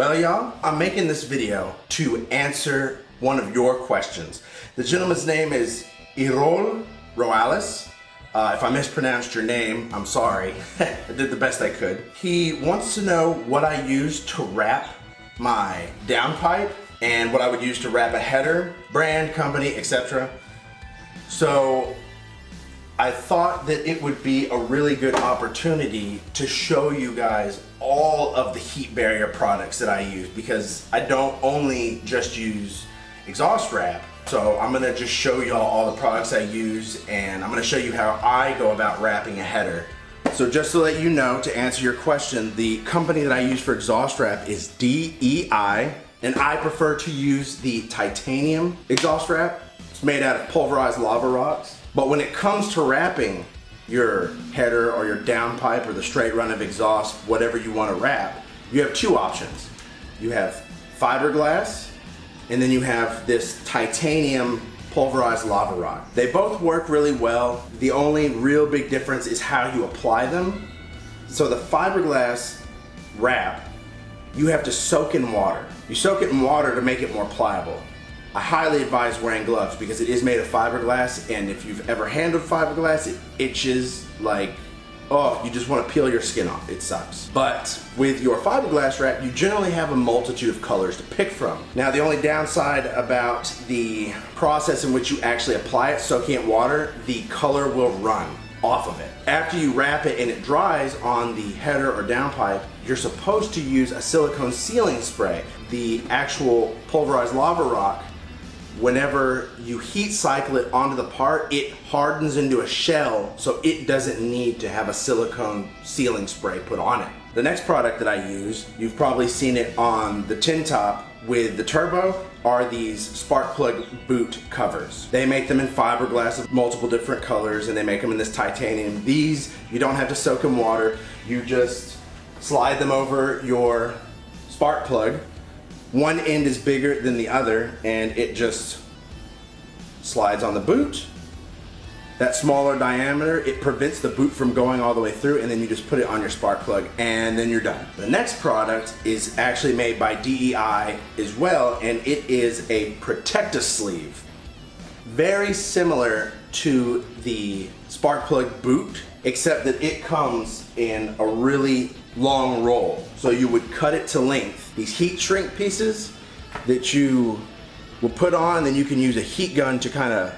Well, y'all, I'm making this video to answer one of your questions. The gentleman's name is Irol Roales. If I mispronounced your name, I'm sorry. I did the best I could. He wants to know what I use to wrap my downpipe and what I would use to wrap a header, brand, company, etc. So I thought that it would be a really good opportunity to show you guys all of the heat barrier products that I use, because I don't only just use exhaust wrap. So I'm gonna just show y'all all the products I use, and I'm gonna show you how I go about wrapping a header. So just to let you know, to answer your question, the company that I use for exhaust wrap is DEI, and I prefer to use the titanium exhaust wrap. It's made out of pulverized lava rocks. But when it comes to wrapping your header or your downpipe or the straight run of exhaust, whatever you want to wrap, you have two options. You have fiberglass, and then you have this titanium pulverized lava rock. They both work really well. The only real big difference is how you apply them. So the fiberglass wrap, you have to soak in water. You soak it in water to make it more pliable. I highly advise wearing gloves because it is made of fiberglass, and if you've ever handled fiberglass, it itches like, oh, you just want to peel your skin off. It sucks. But with your fiberglass wrap, you generally have a multitude of colors to pick from. Now, the only downside about the process in which you actually apply it, soaking it in water, the color will run off of it. After you wrap it and it dries on the header or downpipe, you're supposed to use a silicone sealing spray. The actual pulverized lava rock, whenever you heat cycle it onto the part, it hardens into a shell, so it doesn't need to have a silicone sealing spray put on it. The next product that I use, you've probably seen it on the tin top with the turbo, are these spark plug boot covers. They make them in fiberglass of multiple different colors, and they make them in this titanium. These, you don't have to soak in water. You just slide them over your spark plug. One end is bigger than the other, and it just slides on the boot. That smaller diameter, it prevents the boot from going all the way through, and then you just put it on your spark plug, and then you're done. The next product is actually made by DEI as well, and it is a protector sleeve. Very similar to the spark plug boot, except that it comes in a really long roll. So you would cut it to length. These heat shrink pieces that you will put on, then you can use a heat gun to kind of,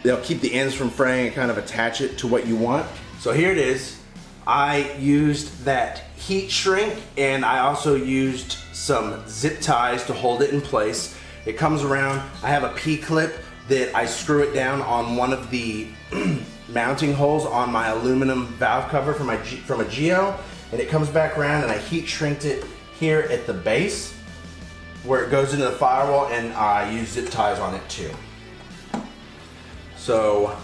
they'll keep the ends from fraying and kind of attach it to what you want. So here it is. I used that heat shrink, and I also used some zip ties to hold it in place. It comes around, I have a P-clip that I screw it down on one of the mounting holes on my aluminum valve cover from a Geo, and it comes back around, and I heat shrinked it here at the base where it goes into the firewall, and I use zip ties on it too. So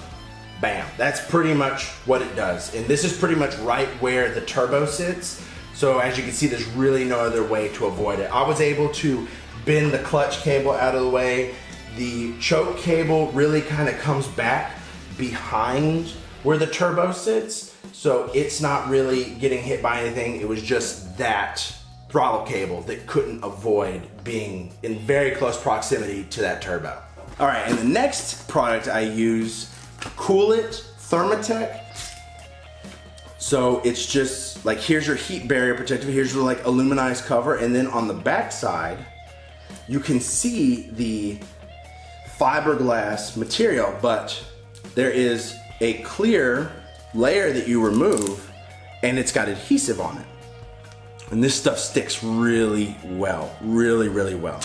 bam, that's pretty much what it does. And this is pretty much right where the turbo sits. So as you can see, there's really no other way to avoid it. I was able to bend the clutch cable out of the way. The choke cable really kind of comes back behind where the turbo sits, so it's not really getting hit by anything. It was just that throttle cable that couldn't avoid being in very close proximity to that turbo. All right, and the next product I use, Cool It Thermatech. So it's just like, here's your heat barrier protector, here's your like aluminized cover, and then on the back side, you can see the fiberglass material, but there is a clear layer that you remove, and it's got adhesive on it. And this stuff sticks really well, really, really well.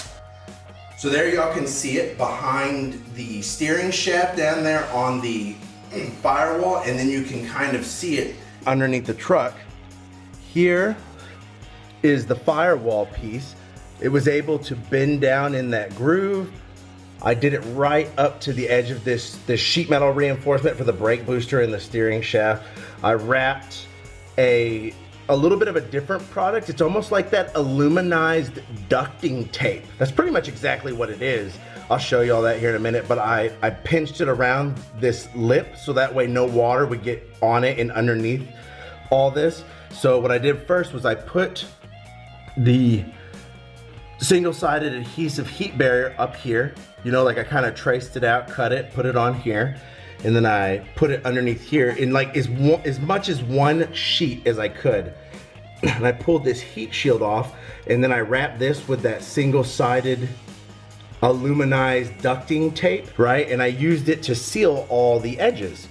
So there y'all can see it behind the steering shaft down there on the firewall, and then you can kind of see it underneath the truck. Here is the firewall piece. It was able to bend down in that groove. I did it right up to the edge of this sheet metal reinforcement for the brake booster and the steering shaft. I wrapped a little bit of a different product. It's almost like that aluminized ducting tape. That's pretty much exactly what it is. I'll show you all that here in a minute, but I pinched it around this lip so that way no water would get on it and underneath all this. So what I did first was I put the single-sided adhesive heat barrier up here. You know, like I kind of traced it out, cut it, put it on here, and then I put it underneath here in like as much as one sheet as I could. And I pulled this heat shield off, and then I wrapped this with that single-sided aluminized ducting tape, right? And I used it to seal all the edges.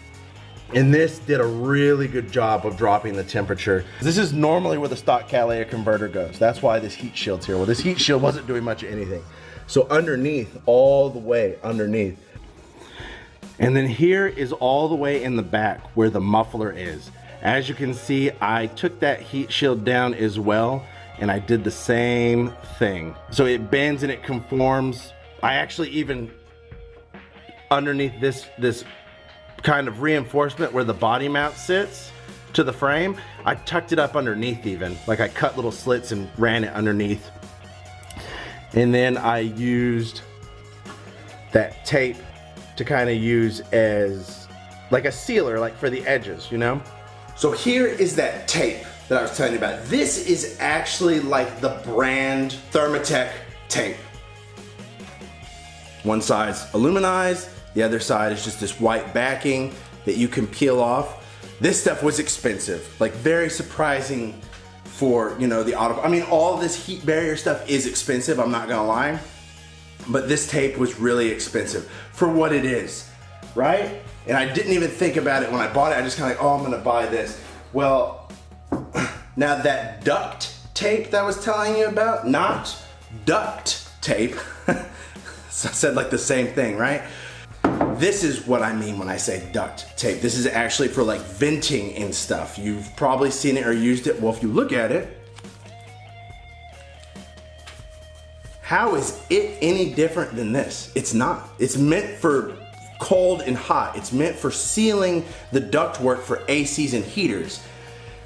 And this did a really good job of dropping the temperature. This is normally where the stock catalytic converter goes. That's why this heat shield's here. Well, this heat shield wasn't doing much of anything. So underneath, all the way underneath. And then here is all the way in the back where the muffler is. As you can see, I took that heat shield down as well, and I did the same thing. So it bends and it conforms. I actually even, underneath this kind of reinforcement where the body mount sits to the frame, I tucked it up underneath even. Like I cut little slits and ran it underneath. And then I used that tape to kind of use as like a sealer, like for the edges, you know? So here is that tape that I was telling you about. This is actually like the brand Thermatech tape. One side's aluminized, the other side is just this white backing that you can peel off. This stuff was expensive, like very surprising for, you know, the auto. I mean, all this heat barrier stuff is expensive, I'm not gonna lie. But this tape was really expensive for what it is, right? And I didn't even think about it when I bought it. I just kind of like, oh, I'm gonna buy this. Well, now that duct tape that I was telling you about, not duct tape. So I said like the same thing, right? This is what I mean when I say duct tape. This is actually for like venting and stuff. You've probably seen it or used it. Well, if you look at it, how is it any different than this? It's not. It's meant for cold and hot. It's meant for sealing the ductwork for ACs and heaters.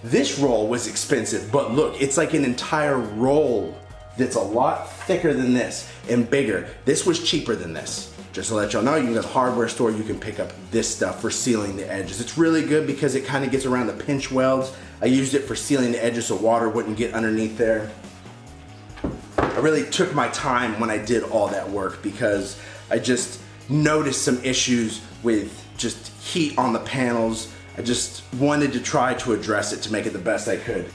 This roll was expensive, but look, it's like an entire roll that's a lot thicker than this and bigger. This was cheaper than this. Just to let y'all know, you can go to the hardware store, you can pick up this stuff for sealing the edges. It's really good because it kind of gets around the pinch welds. I used it for sealing the edges so water wouldn't get underneath there. I really took my time when I did all that work because I just noticed some issues with just heat on the panels. I just wanted to try to address it to make it the best I could.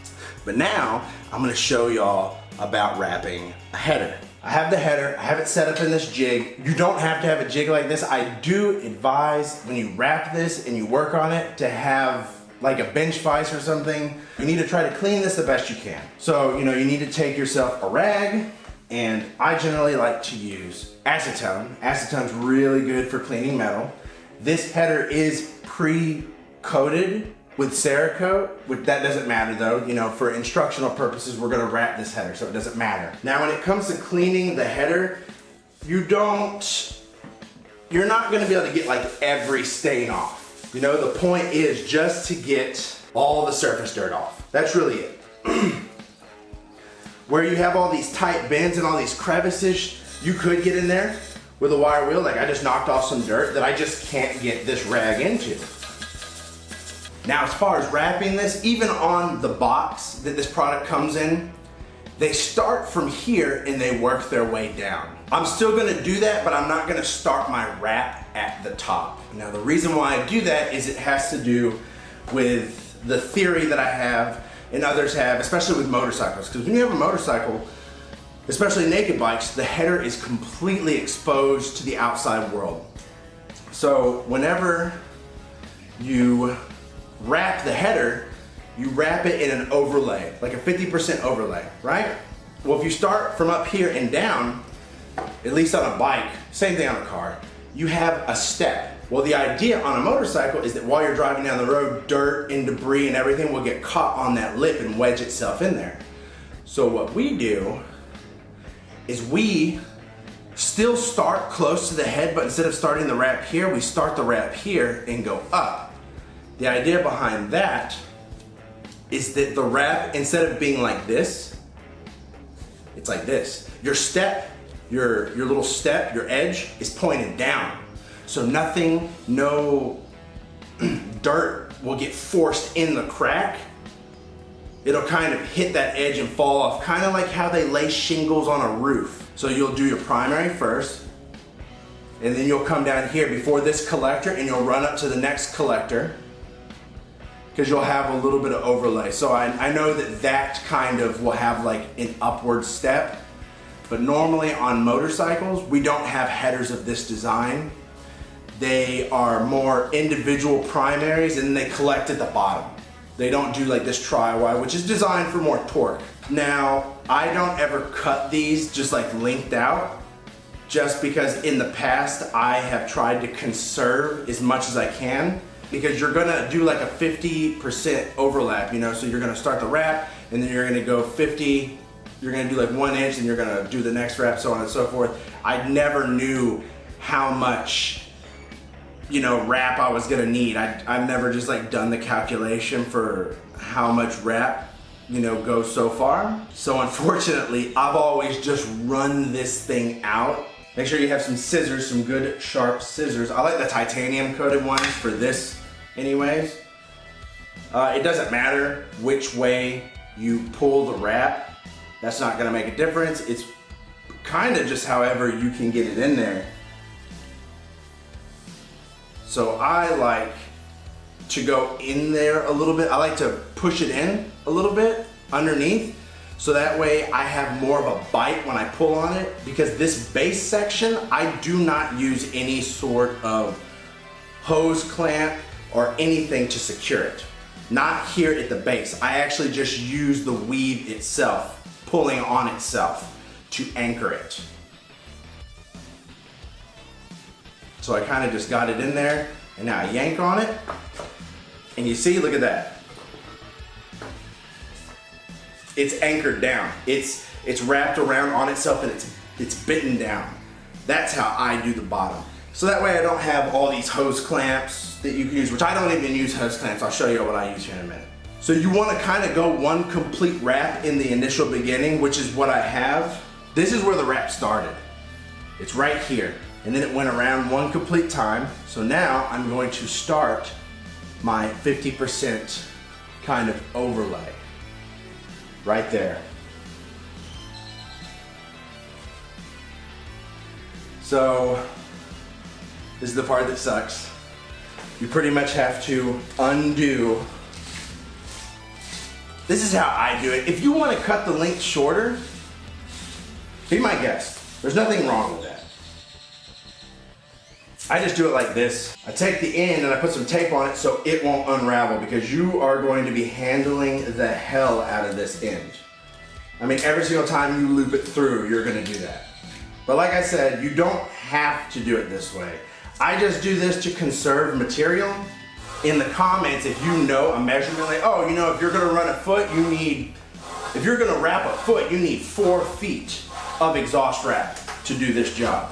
But now I'm gonna show y'all about wrapping a header. I have the header, I have it set up in this jig. You don't have to have a jig like this. I do advise when you wrap this and you work on it to have like a bench vise or something. You need to try to clean this the best you can. So, you know, you need to take yourself a rag, and I generally like to use acetone. Acetone's really good for cleaning metal. This header is pre-coated with Cerakote, which that doesn't matter though. You know, for instructional purposes, we're gonna wrap this header, so it doesn't matter. Now, when it comes to cleaning the header, you're not gonna be able to get like every stain off. You know, the point is just to get all the surface dirt off. That's really it. Where you have all these tight bends and all these crevices, you could get in there with a wire wheel. Like I just knocked off some dirt that I just can't get this rag into. Now, as far as wrapping this, even on the box that this product comes in, they start from here and they work their way down. I'm still gonna do that, but I'm not gonna start my wrap at the top. Now, the reason why I do that is it has to do with the theory that I have and others have, especially with motorcycles. Because when you have a motorcycle, especially naked bikes, the header is completely exposed to the outside world. So whenever you wrap the header, you wrap it in an overlay, like a 50% overlay, right? Well, if you start from up here and down, at least on a bike, same thing on a car, you have a step. Well, the idea on a motorcycle is that while you're driving down the road, dirt and debris and everything will get caught on that lip and wedge itself in there. So what we do is we still start close to the head, but instead of starting the wrap here, we start the wrap here and go up. The idea behind that is that the wrap, instead of being like this, it's like this. Your step, your little step, your edge is pointed down. So nothing, no dirt will get forced in the crack it'll kind of hit that edge and fall off, kind of like how they lay shingles on a roof. So you'll do your primary first, and then you'll come down here before this collector and you'll run up to the next collector, because you'll have a little bit of overlay. So I know that kind of will have like an upward step, but normally on motorcycles, we don't have headers of this design. They are more individual primaries and then they collect at the bottom. They don't do like this tri-Y, which is designed for more torque. Now, I don't ever cut these just like linked out, just because in the past I have tried to conserve as much as I can, because you're gonna do like a 50% overlap, you know, so you're gonna start the wrap and then you're gonna go 50, you're gonna do like 1 inch and you're gonna do the next wrap, so on and so forth. I never knew how much, you know, wrap I was gonna need. I've never just like done the calculation for how much wrap, you know, goes so far. So unfortunately, I've always just run this thing out. Make sure you have some scissors, some good sharp scissors. I like the titanium coated ones for this anyways. It doesn't matter which way you pull the wrap. That's not gonna make a difference. It's kind of just however you can get it in there. So I like to go in there a little bit. I like to push it in a little bit underneath, so that way I have more of a bite when I pull on it, because this base section, I do not use any sort of hose clamp or anything to secure it. Not here at the base. I actually just use the weave itself, pulling on itself to anchor it. So I kind of just got it in there, and now I yank on it, and you see, look at that. It's anchored down. It's wrapped around on itself, and it's bitten down. That's how I do the bottom. So that way I don't have all these hose clamps that you can use, which I don't even use hose clamps. I'll show you what I use here in a minute. So you want to kind of go one complete wrap in the initial beginning, which is what I have. This is where the wrap started. It's right here. And then it went around one complete time. So now I'm going to start my 50% kind of overlay right there. So this is the part that sucks. You pretty much have to undo. This is how I do it. If you want to cut the length shorter, be my guest. There's nothing wrong with that. I just do it like this. I take the end and I put some tape on it so it won't unravel, because you are going to be handling the hell out of this end. I mean, every single time you loop it through, you're gonna do that. But like I said, you don't have to do it this way. I just do this to conserve material. In the comments, if you know a measurement, like, oh, you know, if you're gonna run a foot, if you're gonna wrap a foot, you need 4 feet of exhaust wrap to do this job.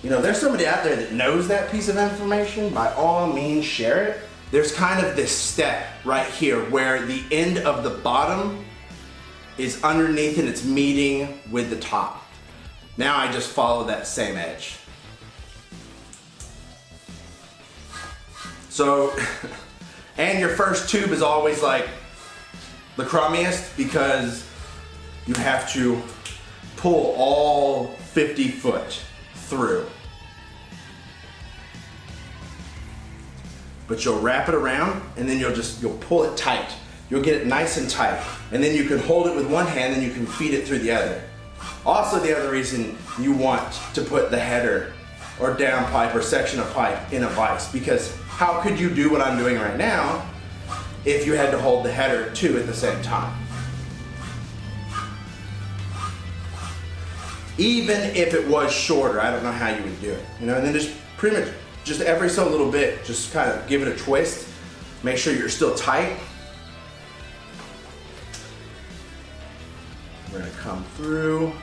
You know, there's somebody out there that knows that piece of information. By all means, share it. There's kind of this step right here where the end of the bottom is underneath and it's meeting with the top. Now I just follow that same edge. So, and your first tube is always like the crummiest, because you have to pull all 50 foot through. But you'll wrap it around and then you'll pull it tight. You'll get it nice and tight. And then you can hold it with one hand and you can feed it through the other. Also, the other reason you want to put the header or downpipe or section of pipe in a vise, because how could you do what I'm doing right now if you had to hold the header too at the same time? Even if it was shorter, I don't know how you would do it. You know, and then just pretty much just every so little bit, just kind of give it a twist. Make sure you're still tight. We're gonna come through.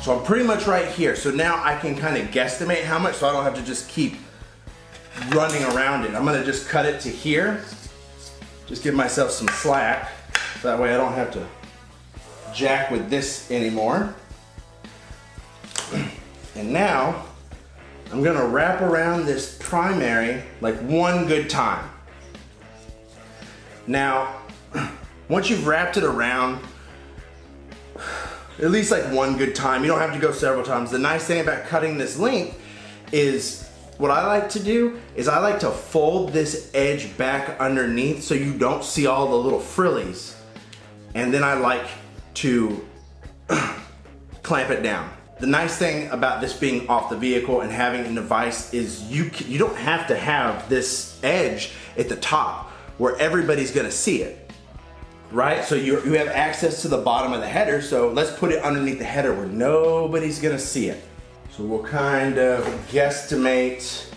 So I'm pretty much right here. So now I can kind of guesstimate how much, so I don't have to just keep running around it. I'm gonna just cut it to here. Just give myself some slack. So that way I don't have to jack with this anymore. And now I'm gonna wrap around this primary like one good time. Now, once you've wrapped it around, at least like one good time, you don't have to go several times. The nice thing about cutting this length is, what I like to do is I like to fold this edge back underneath so you don't see all the little frillies. And then I like to clamp it down. The nice thing about this being off the vehicle and having a device is you don't have to have this edge at the top where everybody's gonna see it, right? So you have access to the bottom of the header, so let's put it underneath the header where nobody's gonna see it. So we'll kind of guesstimate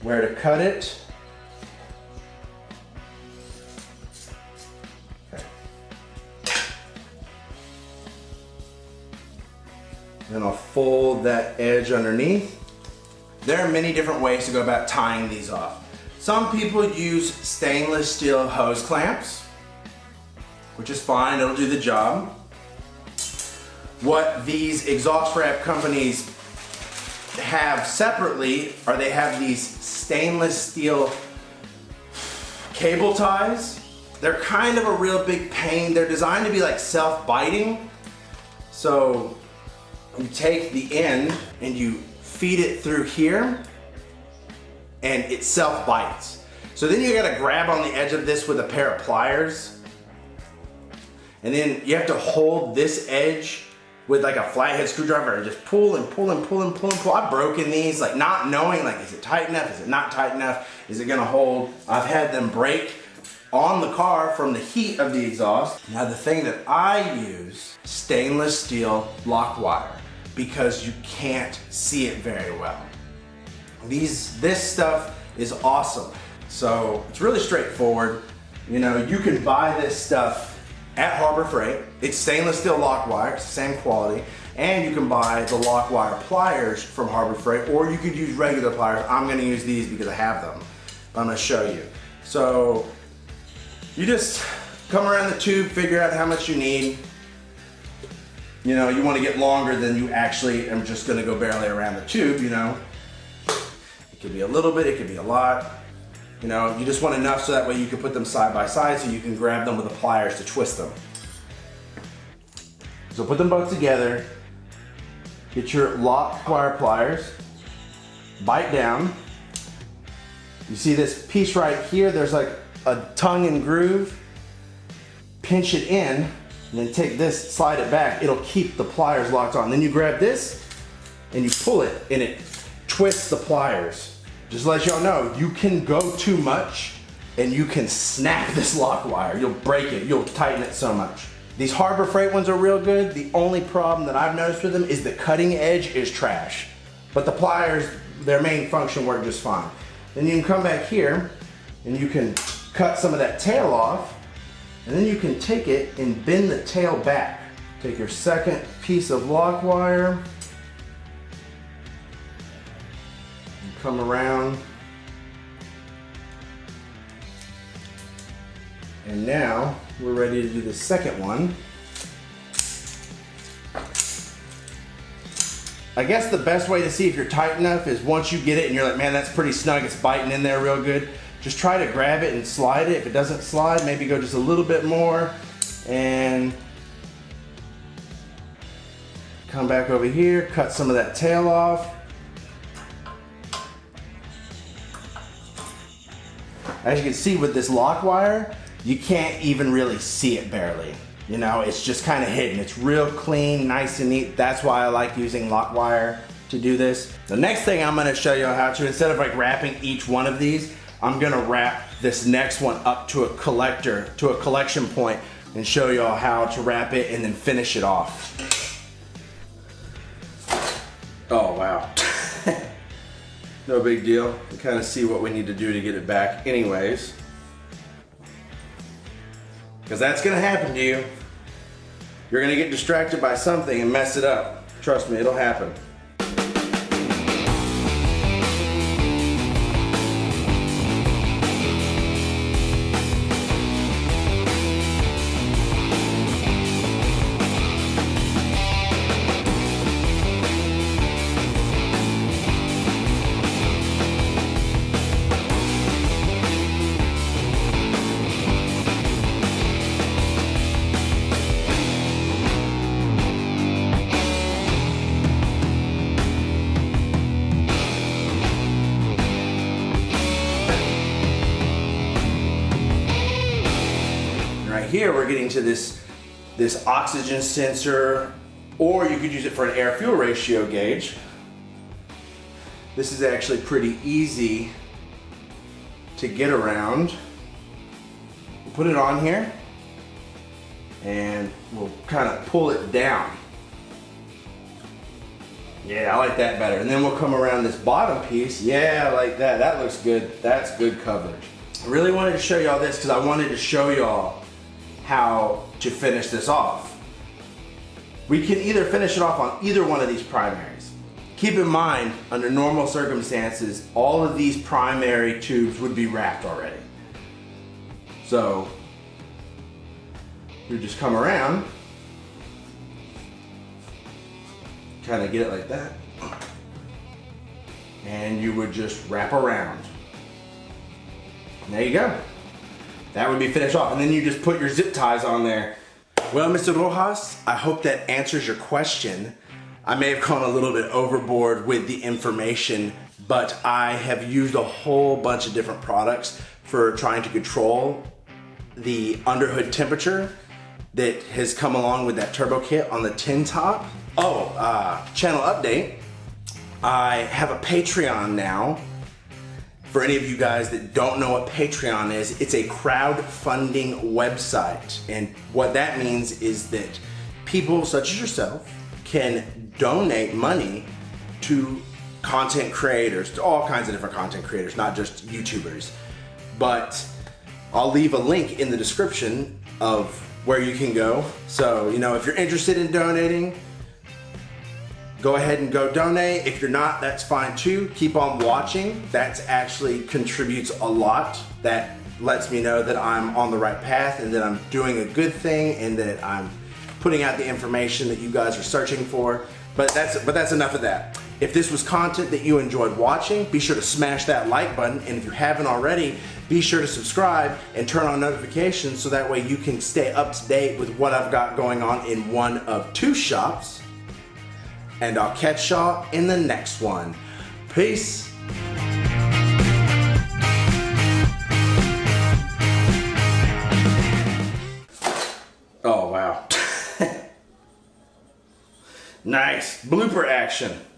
where to cut it. Then I'll fold that edge underneath. There are many different ways to go about tying these off. Some people use stainless steel hose clamps, which is fine, it'll do the job. What these exhaust wrap companies have separately are they have these stainless steel cable ties. They're kind of a real big pain. They're designed to be like self-biting. So you take the end and you feed it through here and it self-bites. So then you gotta grab on the edge of this with a pair of pliers, and then you have to hold this edge with like a flathead screwdriver and just pull and pull and pull and pull and pull. I've broken these like not knowing, like, is it tight enough? Is it not tight enough? Is it gonna hold? I've had them break on the car from the heat of the exhaust. Now the thing that I use, stainless steel lock wire, because you can't see it very well. This stuff is awesome. So it's really straightforward. You know, you can buy this stuff at Harbor Freight. It's stainless steel lock wire, it's the same quality. And you can buy the lock wire pliers from Harbor Freight, or you could use regular pliers. I'm gonna use these because I have them. I'm gonna show you. So you just come around the tube, figure out how much you need. You know, you want to get longer than you actually am just going to go barely around the tube, you know. It could be a little bit, it could be a lot. You know, you just want enough so that way you can put them side by side so you can grab them with the pliers to twist them. So put them both together, get your lock wire pliers, bite down. You see this piece right here, there's like a tongue and groove. Pinch it in, and then take this, slide it back, it'll keep the pliers locked on. Then you grab this and you pull it and it twists the pliers. Just to let y'all know, you can go too much and you can snap this lock wire. You'll break it, you'll tighten it so much. These Harbor Freight ones are real good. The only problem that I've noticed with them is the cutting edge is trash. But the pliers, their main function work just fine. Then you can come back here and you can cut some of that tail off. And then you can take it and bend the tail back. Take your second piece of lock wire, and come around. And now we're ready to do the second one. I guess the best way to see if you're tight enough is once you get it and you're like, man, that's pretty snug, it's biting in there real good. Just try to grab it and slide it. If it doesn't slide, maybe go just a little bit more and come back over here, cut some of that tail off. As you can see with this lock wire, you can't even really see it barely. You know, it's just kind of hidden. It's real clean, nice and neat. That's why I like using lock wire to do this. The next thing I'm gonna show you how to, instead of like wrapping each one of these, I'm gonna wrap this next one up to a collection point and show y'all how to wrap it and then finish it off. Oh, wow. No big deal. We kind of see what we need to do to get it back anyways. Because that's gonna happen to you. You're gonna get distracted by something and mess it up. Trust me, it'll happen. Here we're getting to this oxygen sensor, or you could use it for an air-fuel ratio gauge. This is actually pretty easy to get around. We'll put it on here and we'll kind of pull it down. Yeah, I like that better. And then we'll come around this bottom piece. Yeah, I like that. That looks good. That's good coverage. I really wanted to show y'all this because I wanted to show y'all how to finish this off. We can either finish it off on either one of these primaries. Keep in mind, under normal circumstances, all of these primary tubes would be wrapped already. So, you just come around, kind of get it like that, and you would just wrap around. And there you go. That would be finished off, and then you just put your zip ties on there. Well, Mr. Rojas, I hope that answers your question. I may have gone a little bit overboard with the information, but I have used a whole bunch of different products for trying to control the underhood temperature that has come along with that turbo kit on the tin top. Oh, channel update. I have a Patreon now. For any of you guys that don't know what Patreon is, it's a crowdfunding website. And what that means is that people such as yourself can donate money to content creators, to all kinds of different content creators, not just YouTubers. But I'll leave a link in the description of where you can go. So, you know, if you're interested in donating, go ahead and go donate. If you're not, that's fine too. Keep on watching. That actually contributes a lot. That lets me know that I'm on the right path and that I'm doing a good thing and that I'm putting out the information that you guys are searching for. But that's enough of that. If this was content that you enjoyed watching, be sure to smash that like button. And if you haven't already, be sure to subscribe and turn on notifications so that way you can stay up to date with what I've got going on in one of two shops. And I'll catch y'all in the next one. Peace. Oh, wow. Nice. Blooper action.